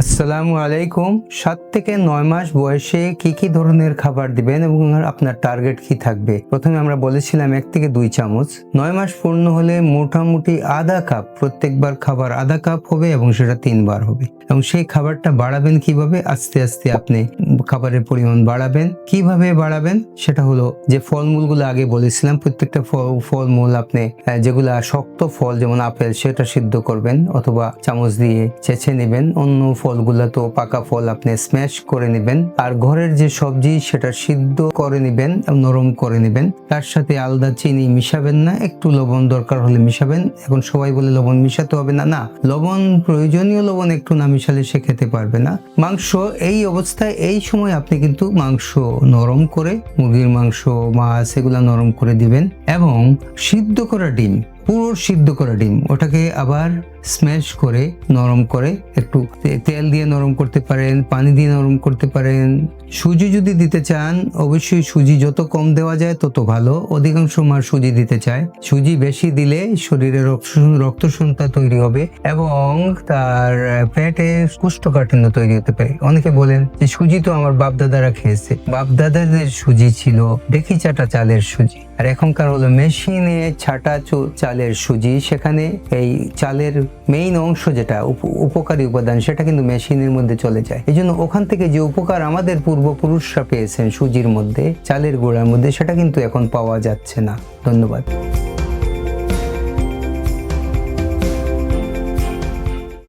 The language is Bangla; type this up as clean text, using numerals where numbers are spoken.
আসসালামু আলাইকুম। 7 থেকে 9 মাস বয়সে কি ধরনের খাবার দিবেন এবং আপনার টার্গেট কি থাকবে? প্রথমে আমরা বলেছিলাম 1 থেকে 2 চামচ। 9 মাস পূর্ণ হলে মোটামুটি আধা কাপ, প্রত্যেকবার খাবার আধা কাপ হবে এবং সেটা 3 বার হবে। এবং সেই খাবারটা বাড়াবেন কিভাবে? আস্তে আস্তে আপনি খাবারের পরিমাণ বাড়াবেন। কিভাবে বাড়াবেন? সেটা হলো যে ফলমূলগুলো আগে বলেছিলাম, প্রত্যেকটা ফলমূল আপনি যেগুলা শক্ত ফল যেমন আপেল সেটা সিদ্ধ করবেন অথবা চামচ দিয়ে চেঁচে নেবেন। অন্য ফলগুলা তো পাকা ফল আপনি স্ম্যাশ করে নেবেন। আর ঘরের যে সবজি সেটা সিদ্ধ করে নেবেন, নরম করে নেবেন। তার সাথে আলাদা চিনি মিশাবেন না, একটু লবণ দরকার হলে মিশাবেন। এখন সবাই বলে লবণ মিশাতে হবে না, না, লবণ প্রয়োজনীয় লবণ একটু না মিশালে সে খেতে পারবে না। মাংস এই অবস্থায় এই সময় আপনি কিন্তু মাংস নরম করে, মুরগির মাংস, মাছ এগুলা নরম করে দিবেন এবং সিদ্ধ করা ডিম, পুরো সিদ্ধ করা ডিম ওটাকে আবার স্ম্যাশ করে নরম করে, একটু তেল দিয়ে নরম করতে পারেন, পানি দিয়ে নরম করতে পারেন। সুজি যদি দিতে চান অবশ্যই সুজি যত কম দেওয়া যায় তত ভালো। অধিকাংশ মা সুজি দিতে চায়। সুজি বেশি দিলে শরীরে রক্ত সঞ্চালন তৈরি হবে এবং তার পেটে কোষ্ঠকাঠিন্য তৈরি হতে পারে। অনেকে বলেন যে সুজি তো আমার বাপদাদারা খেয়েছে। বাপদাদাদের সুজি ছিল ডেকি চাটা চালের সুজি, আর এখনকার হলো মেশিনে ছাটা চালের সুজি। সেখানে এই চালের মেইন অংশ যেটা উপকারী উপাদান সেটা কিন্তু মেশিনের মধ্যে চলে যায়। এই জন্য ওখান থেকে যে উপকার আমাদের পূর্বপুরুষরা পেয়েছেন সুজির মধ্যে, চালের গুঁড়ার মধ্যে, সেটা কিন্তু এখন পাওয়া যাচ্ছে না। ধন্যবাদ।